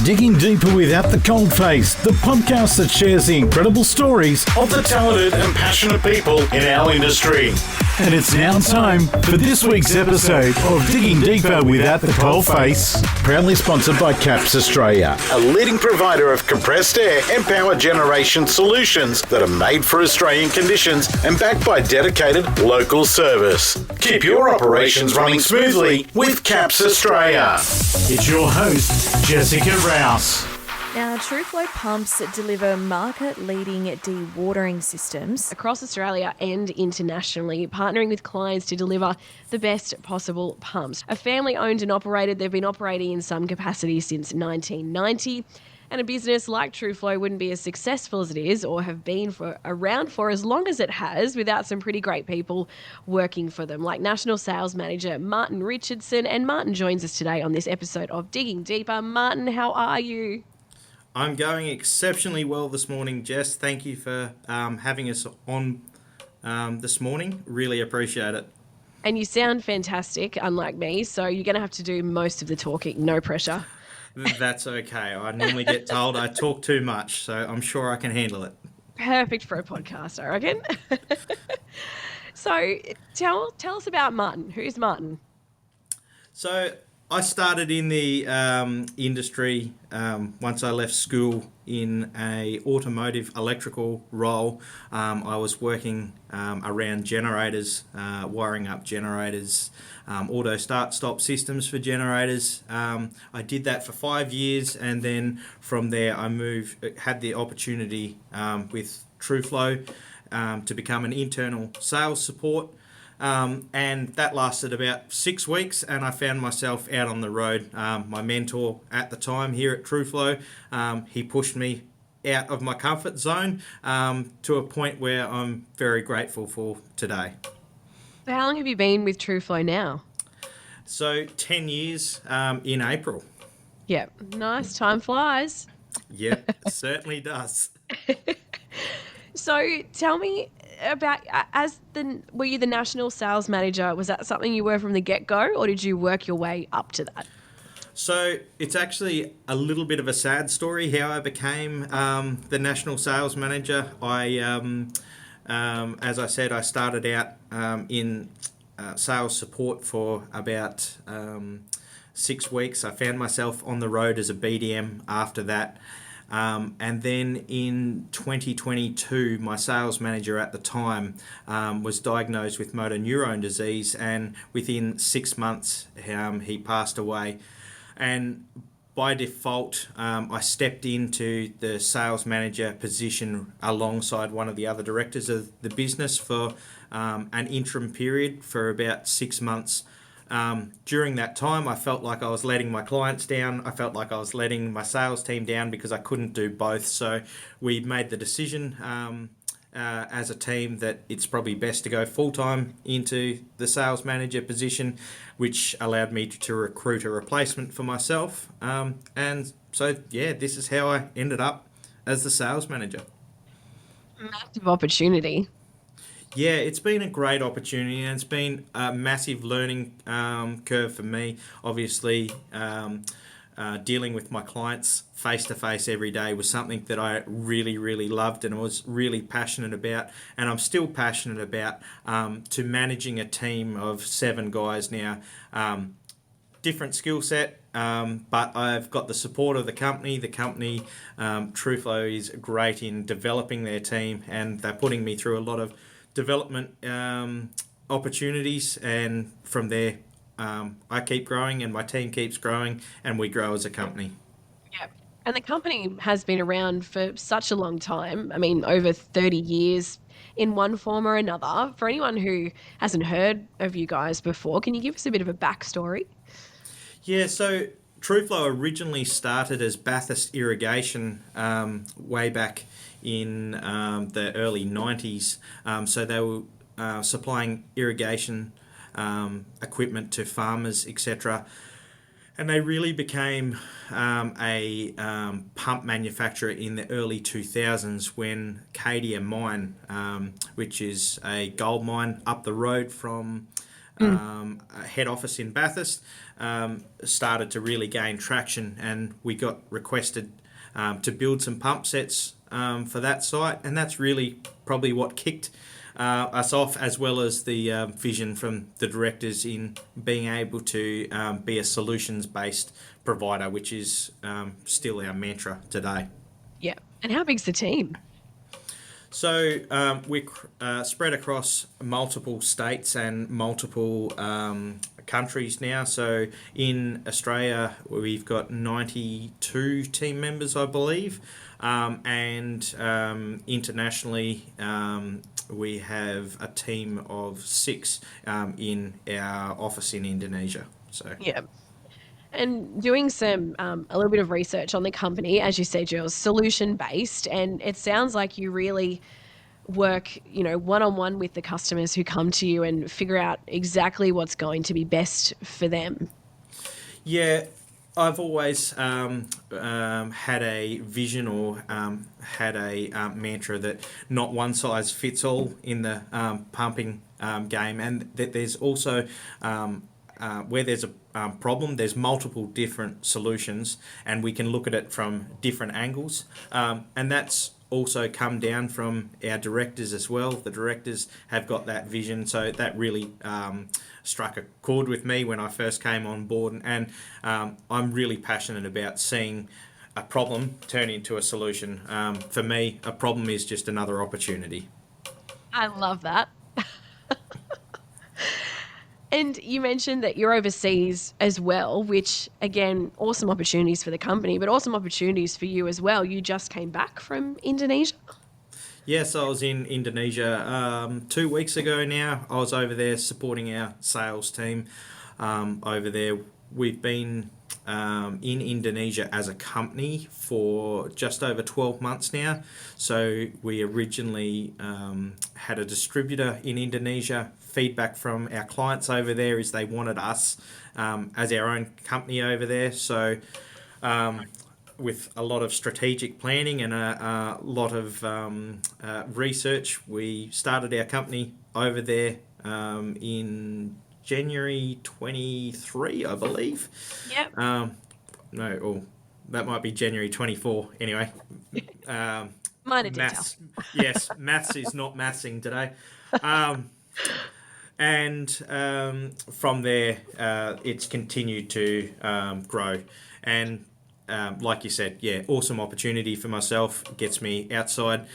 Digging deeper without the Coalface, the podcast that shares the incredible stories of the talented and passionate people in our industry. And it's now time for this week's episode of Digging Deeper Without the Coalface. Proudly sponsored by CAPS Australia, a leading provider of compressed air and power generation solutions that are made for Australian conditions and backed by dedicated local service. Keep your operations running smoothly with CAPS Australia. It's your host, Jessica Rouse. Now, Truflo Pumps deliver market-leading dewatering systems across Australia and internationally, partnering with clients to deliver the best possible pumps. A family-owned and operated, they've been operating in some capacity since 1990. And a business like Truflo wouldn't be as successful as it is or have been around for as long as it has without some pretty great people working for them, like National Sales Manager Martin Richardson. And Martin joins us today on this episode of Digging Deeper. Martin, how are you? I'm going exceptionally well this morning, Jess. Thank you for having us on this morning. Really appreciate it. And you sound fantastic, unlike me, so you're going to have to do most of the talking. No pressure. That's okay. I normally get told I talk too much, so I'm sure I can handle it. Perfect for a podcast, I reckon. So tell us about Martin. Who's Martin? So I started in the industry once I left school in a automotive electrical role. I was working around generators, wiring up generators, auto start-stop systems for generators. I did that for 5 years, and then from there I had the opportunity with Truflo to become an internal sales support. And that lasted about 6 weeks, and I found myself out on the road. My mentor at the time here at Truflo, he pushed me out of my comfort zone to a point where I'm very grateful for today. How long have you been with Truflo now? So 10 years in April. Yeah, nice. Time flies. Yep, certainly does. So tell me about, were you the National Sales Manager? Was that something you were from the get-go, or did you work your way up to that? So it's actually a little bit of a sad story how I became the National Sales Manager. As I said, I started out in sales support for about 6 weeks. I found myself on the road as a BDM after that. And then in 2022, my sales manager at the time was diagnosed with motor neurone disease, and within 6 months he passed away. And by default, I stepped into the sales manager position alongside one of the other directors of the business for an interim period for about 6 months. During that time, I felt like I was letting my clients down. I felt like I was letting my sales team down because I couldn't do both. So we made the decision as a team that it's probably best to go full-time into the sales manager position, which allowed me to recruit a replacement for myself. And so, yeah, this is how I ended up as the sales manager. Massive opportunity. Yeah, it's been a great opportunity, and it's been a massive learning curve for me. Obviously, dealing with my clients face-to-face every day was something that I really, really loved and I was really passionate about, and I'm still passionate about, to managing a team of 7 guys now. Different skill set, but I've got the support of the company. The company, Truflo, is great in developing their team, and they're putting me through a lot of development opportunities, and from there I keep growing and my team keeps growing and we grow as a company. Yeah, and the company has been around for such a long time. I mean, over 30 years in one form or another. For anyone who hasn't heard of you guys before, can you give us a bit of a backstory? Yeah, so Truflo originally started as Bathurst Irrigation way back in the early 90s. So they were supplying irrigation equipment to farmers, etc. And they really became a pump manufacturer in the early 2000s when Cadia Mine, which is a gold mine up the road from head office in Bathurst started to really gain traction, and we got requested to build some pump sets for that site, and that's really probably what kicked us off, as well as the vision from the directors in being able to be a solutions-based provider, which is still our mantra today. Yeah. And how big's the team? So we're spread across multiple states and multiple countries now. So in Australia, we've got 92 team members, I believe. And internationally, we have a team of 6 in our office in Indonesia. So Yeah. And doing some a little bit of research on the company, as you said, you're solution based, and it sounds like you really work, one on one with the customers who come to you and figure out exactly what's going to be best for them. yeah, I've always had a vision or had a mantra that not one size fits all in the pumping game, and that there's also where there's a problem, there's multiple different solutions, and we can look at it from different angles, and that's also come down from our directors as well. The directors have got that vision, so that really struck a chord with me when I first came on board, and I'm really passionate about seeing a problem turn into a solution. For me, a problem is just another opportunity. I love that. And you mentioned that you're overseas as well, which, again, awesome opportunities for the company, but awesome opportunities for you as well. You just came back from Indonesia? Yes, I was in Indonesia 2 weeks ago now. I was over there supporting our sales team over there. We've been in Indonesia as a company for just over 12 months now. So we originally had a distributor in Indonesia. Feedback from our clients over there is they wanted us as our own company over there. So with a lot of strategic planning and a lot of research, we started our company over there in January 23, I believe. Yep. That might be January 24 anyway. Minor detail. Maths. Yes, maths is not mathsing today. And from there, it's continued to grow. And like you said, yeah, awesome opportunity for myself. Gets me outside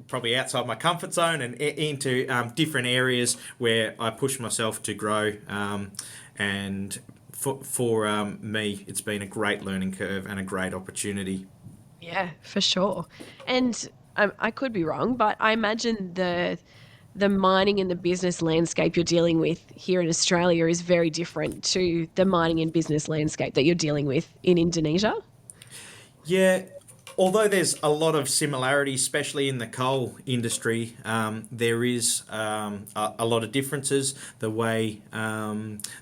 probably outside my comfort zone and into different areas where I push myself to grow. And for me, it's been a great learning curve and a great opportunity. Yeah, for sure. And I could be wrong, but I imagine the mining and the business landscape you're dealing with here in Australia is very different to the mining and business landscape that you're dealing with in Indonesia. Yeah, although there's a lot of similarities, especially in the coal industry, there is a lot of differences. The way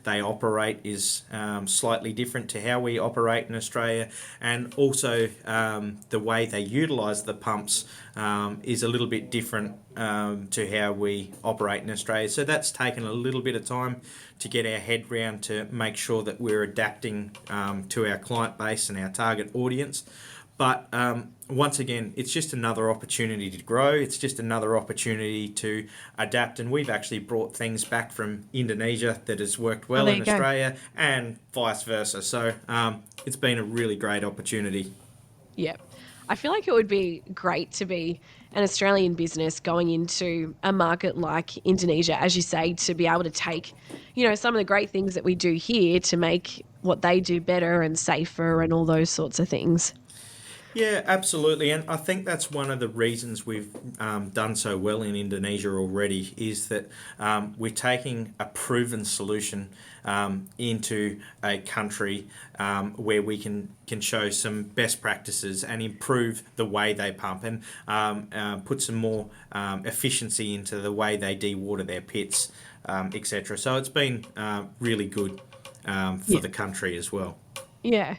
they operate is slightly different to how we operate in Australia, and also the way they utilise the pumps is a little bit different to how we operate in Australia. So that's taken a little bit of time to get our head round to make sure that we're adapting to our client base and our target audience. But once again, it's just another opportunity to grow. It's just another opportunity to adapt. And we've actually brought things back from Indonesia that has worked well in Australia and vice versa. So it's been a really great opportunity. Yeah. I feel like it would be great to be an Australian business going into a market like Indonesia, as you say, to be able to take, some of the great things that we do here to make what they do better and safer and all those sorts of things. Yeah, absolutely. And I think that's one of the reasons we've done so well in Indonesia already is that we're taking a proven solution into a country where we can show some best practices and improve the way they pump and put some more efficiency into the way they dewater their pits, etc. So it's been really good for the country as well. Yeah.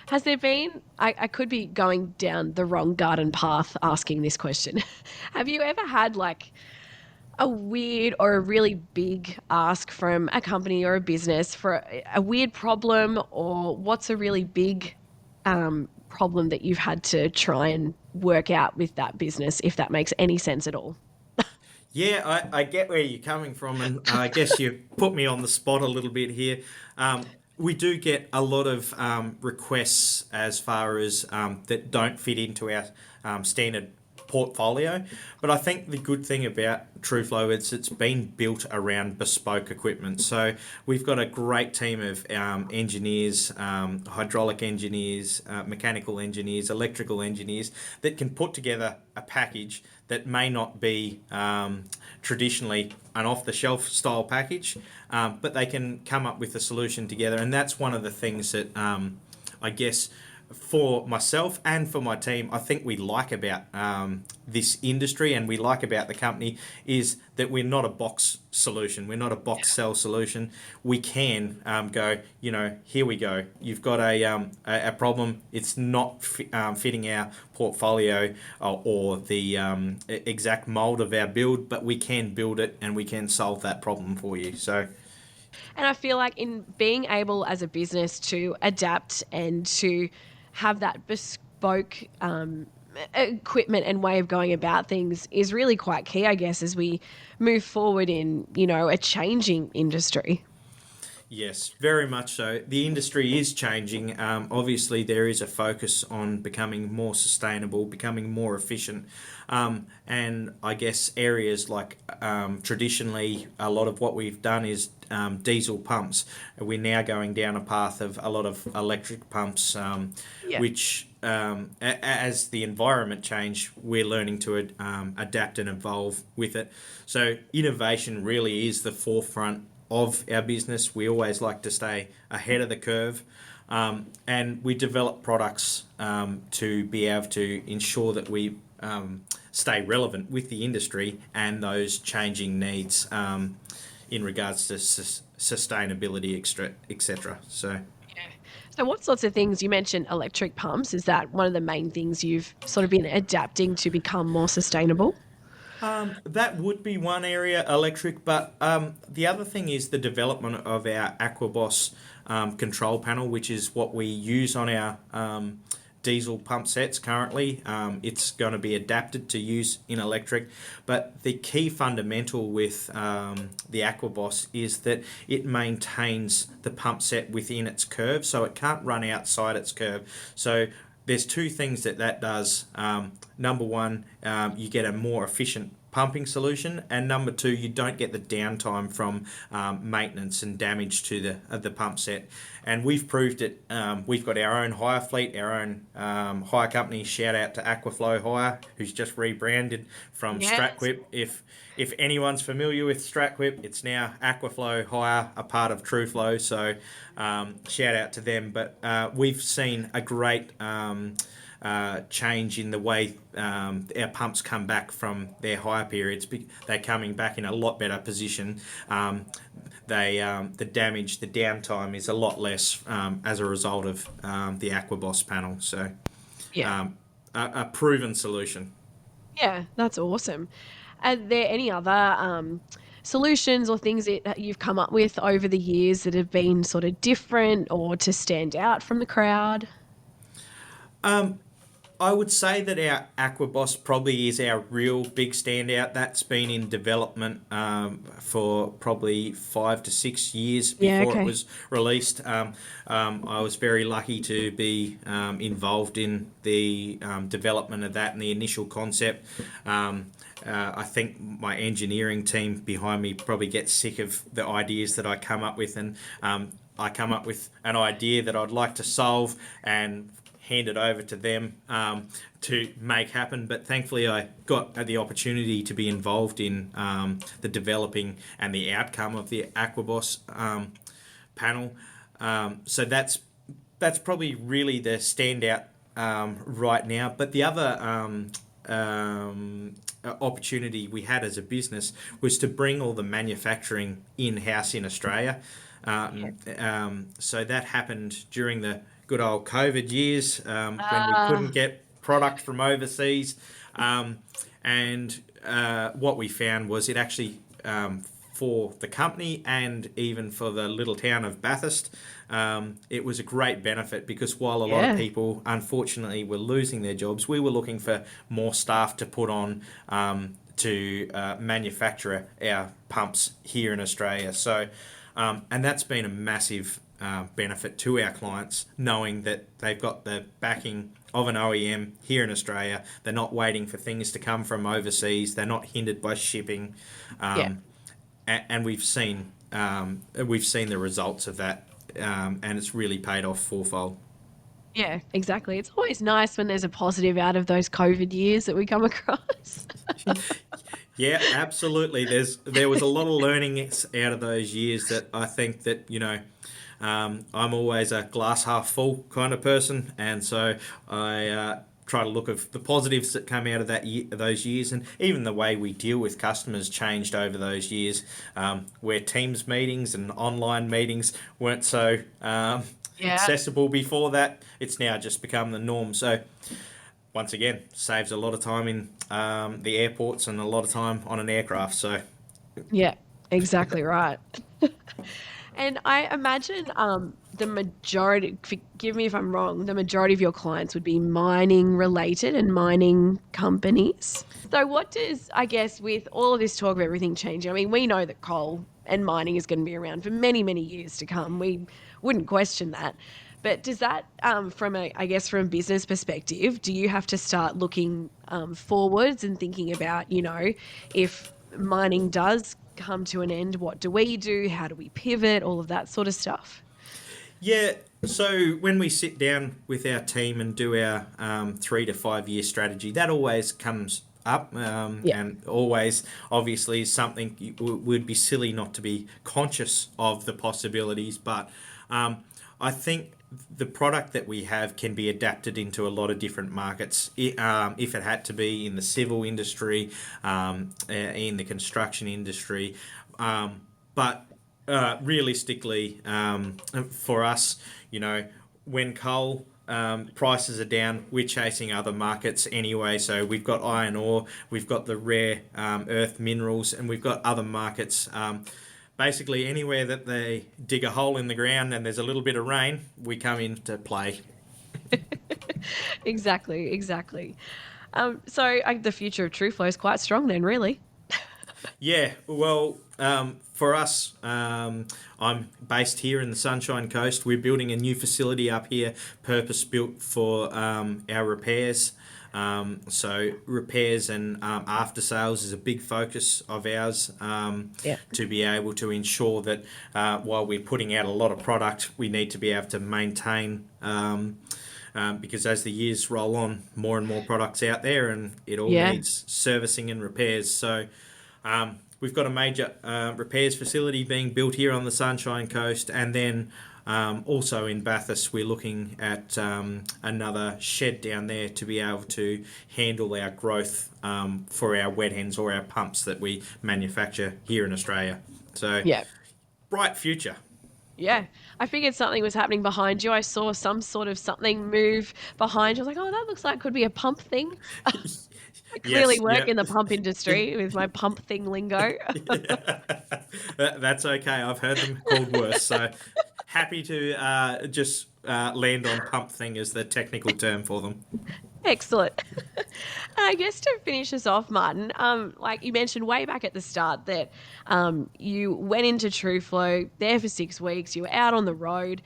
Has there been, I could be going down the wrong garden path asking this question. Have you ever had a weird or a really big ask from a company or a business for a weird problem, or what's a really big problem that you've had to try and work out with that business, if that makes any sense at all? Yeah, I get where you're coming from, and I guess you put me on the spot a little bit here. We do get a lot of requests as far as that don't fit into our standard portfolio. But I think the good thing about Truflo is it's been built around bespoke equipment. So we've got a great team of engineers, hydraulic engineers, mechanical engineers, electrical engineers that can put together a package that may not be traditionally an off-the-shelf style package, but they can come up with a solution together. And that's one of the things that I guess for myself and for my team, I think we like about this industry and we like about the company is that we're not a box solution. We're not a box sell solution. We can go, here we go. You've got a problem. It's not fitting our portfolio or the exact mold of our build, but we can build it and we can solve that problem for you. So. And I feel like in being able as a business to adapt and to have that bespoke equipment and way of going about things is really quite key, I guess, as we move forward in, a changing industry. Yes, very much so. The industry is changing. Obviously, there is a focus on becoming more sustainable, becoming more efficient. And I guess areas like traditionally, a lot of what we've done is diesel pumps. We're now going down a path of a lot of electric pumps, which, as the environment change, we're learning to adapt and evolve with it. So innovation really is the forefront of our business. We always like to stay ahead of the curve, and we develop products to be able to ensure that we stay relevant with the industry and those changing needs in regards to sustainability, etc. So what sorts of things, you mentioned electric pumps, is that one of the main things you've sort of been adapting to become more sustainable? That would be one area, electric, but the other thing is the development of our Aquaboss control panel, which is what we use on our diesel pump sets currently. It's going to be adapted to use in electric, but the key fundamental with the Aquaboss is that it maintains the pump set within its curve, so it can't run outside its curve. So there's two things that does. Number one, you get a more efficient pumping solution, and number two, you don't get the downtime from maintenance and damage to the pump set. And we've proved it. We've got our own hire fleet, our own hire company. Shout out to Aquaflow Hire, who's just rebranded from Stratquip. If anyone's familiar with Stratquip, it's now Aquaflow Hire, a part of Truflo. So shout out to them. But we've seen a great change in the way our pumps come back from their hire periods. They're coming back in a lot better position. The damage, the downtime is a lot less as a result of the Aquaboss panel. So a proven solution. Yeah, that's awesome. Are there any other solutions or things that you've come up with over the years that have been sort of different or to stand out from the crowd? I would say that our Aquaboss probably is our real big standout. That's been in development for probably 5 to 6 years before it was released. I was very lucky to be involved in the development of that and the initial concept. I think my engineering team behind me probably gets sick of the ideas that I come up with, and I come up with an idea that I'd like to solve and hand it over to them to make happen. But thankfully I got the opportunity to be involved in the developing and the outcome of the Aquaboss panel. So that's probably really the standout right now. But the other opportunity we had as a business was to bring all the manufacturing in-house in Australia. So that happened during the good old COVID years when we couldn't get product from overseas. And what we found was it actually, for the company and even for the little town of Bathurst, it was a great benefit, because while a lot of people unfortunately were losing their jobs, we were looking for more staff to put on to manufacture our pumps here in Australia. So, and that's been a massive benefit to our clients, knowing that they've got the backing of an OEM here in Australia. They're not waiting for things to come from overseas. They're not hindered by shipping. And we've seen the results of that, and it's really paid off fourfold. Yeah, exactly. It's always nice when there's a positive out of those COVID years that we come across. Yeah, absolutely. There was a lot of learning out of those years that I think that, I'm always a glass half full kind of person, and so I try to look at the positives that come out of those years, and even the way we deal with customers changed over those years, where Teams meetings and online meetings weren't so accessible before that. It's now just become the norm. So once again, saves a lot of time in the airports and a lot of time on an aircraft. So Yeah, exactly right. And I imagine the majority, forgive me if I'm wrong, the majority of your clients would be mining related and mining companies. So what does, I guess, with all of this talk of everything changing, I mean, we know that coal and mining is going to be around for many, many years to come. We wouldn't question that. But does that, from a business perspective, do you have to start looking forwards and thinking about, if mining does come to an end, what do we do? How do we pivot? All of that sort of stuff. yeah, so when we sit down with our team and do our 3 to 5 year strategy, that always comes up, and always obviously something would be silly not to be conscious of the possibilities. But I think the product that we have can be adapted into a lot of different markets. If it had to be in the civil industry, in the construction industry, but realistically, for us, when coal prices are down, we're chasing other markets anyway. So we've got iron ore, we've got the rare earth minerals, and we've got other markets. Basically, anywhere that they dig a hole in the ground and there's a little bit of rain, we come into play. Exactly. So the future of Truflo is quite strong then, really. Yeah, well, for us, I'm based here in the Sunshine Coast. We're building a new facility up here, purpose-built for our repairs. So repairs and after sales is a big focus of ours, to be able to ensure that while we're putting out a lot of product, we need to be able to maintain, because as the years roll on, more and more products out there, and it all needs servicing and repairs. So we've got a major repairs facility being built here on the Sunshine Coast, and then also in Bathurst, we're looking at another shed down there to be able to handle our growth for our wet hens or our pumps that we manufacture here in Australia. So, bright future. Yeah, I figured something was happening behind you. I saw some sort of something move behind you. I was like, oh, that looks like could be a pump thing. I clearly work in the pump industry with my pump thing lingo. That's okay. I've heard them called worse. So happy to just land on pump thing as the technical term for them. Excellent. I guess to finish us off, Martin, like you mentioned way back at the start that you went into Truflo there for 6 weeks. You were out on the road,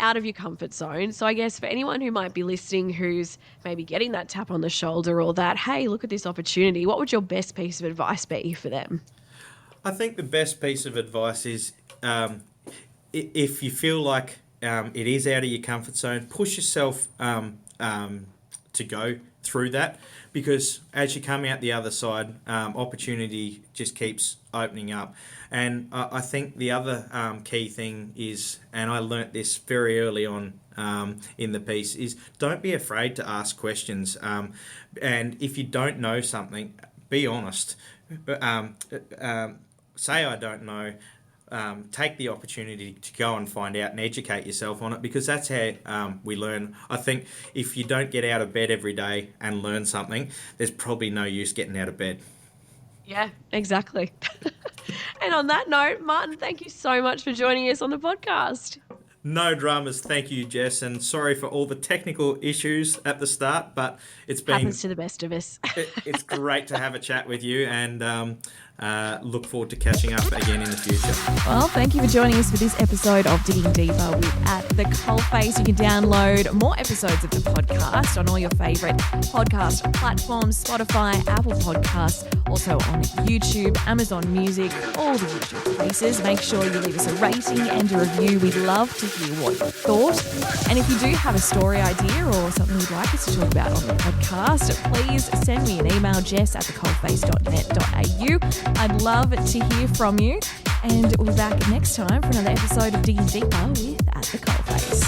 out of your comfort zone. So I guess for anyone who might be listening who's maybe getting that tap on the shoulder or that, hey, look at this opportunity, what would your best piece of advice be for them? I think the best piece of advice is if you feel like it is out of your comfort zone, push yourself to go through that, because as you come out the other side, opportunity just keeps opening up. And I think the other key thing is, and I learnt this very early on in the piece, is don't be afraid to ask questions. And if you don't know something, be honest. Say I don't know. Take the opportunity to go and find out and educate yourself on it, because that's how we learn. I think if you don't get out of bed every day and learn something, there's probably no use getting out of bed. Yeah, exactly. And on that note, Martin, thank you so much for joining us on the podcast. No dramas. Thank you, Jess. And sorry for all the technical issues at the start, but it's been... Happens to the best of us. It's great to have a chat with you, and look forward to catching up again in the future. Well, thank you for joining us for this episode of Digging Deeper with At the Coalface. You can download more episodes of the podcast on all your favourite podcast platforms, Spotify, Apple Podcasts, also on YouTube, Amazon Music, all the usual places. Make sure you leave us a rating and a review. We'd love to hear what you thought. And if you do have a story idea or something you'd like us to talk about on the podcast, please send me an email, jess@thecoalface.net.au. I'd love to hear from you, and we'll be back next time for another episode of Digging Deeper with At the Coalface.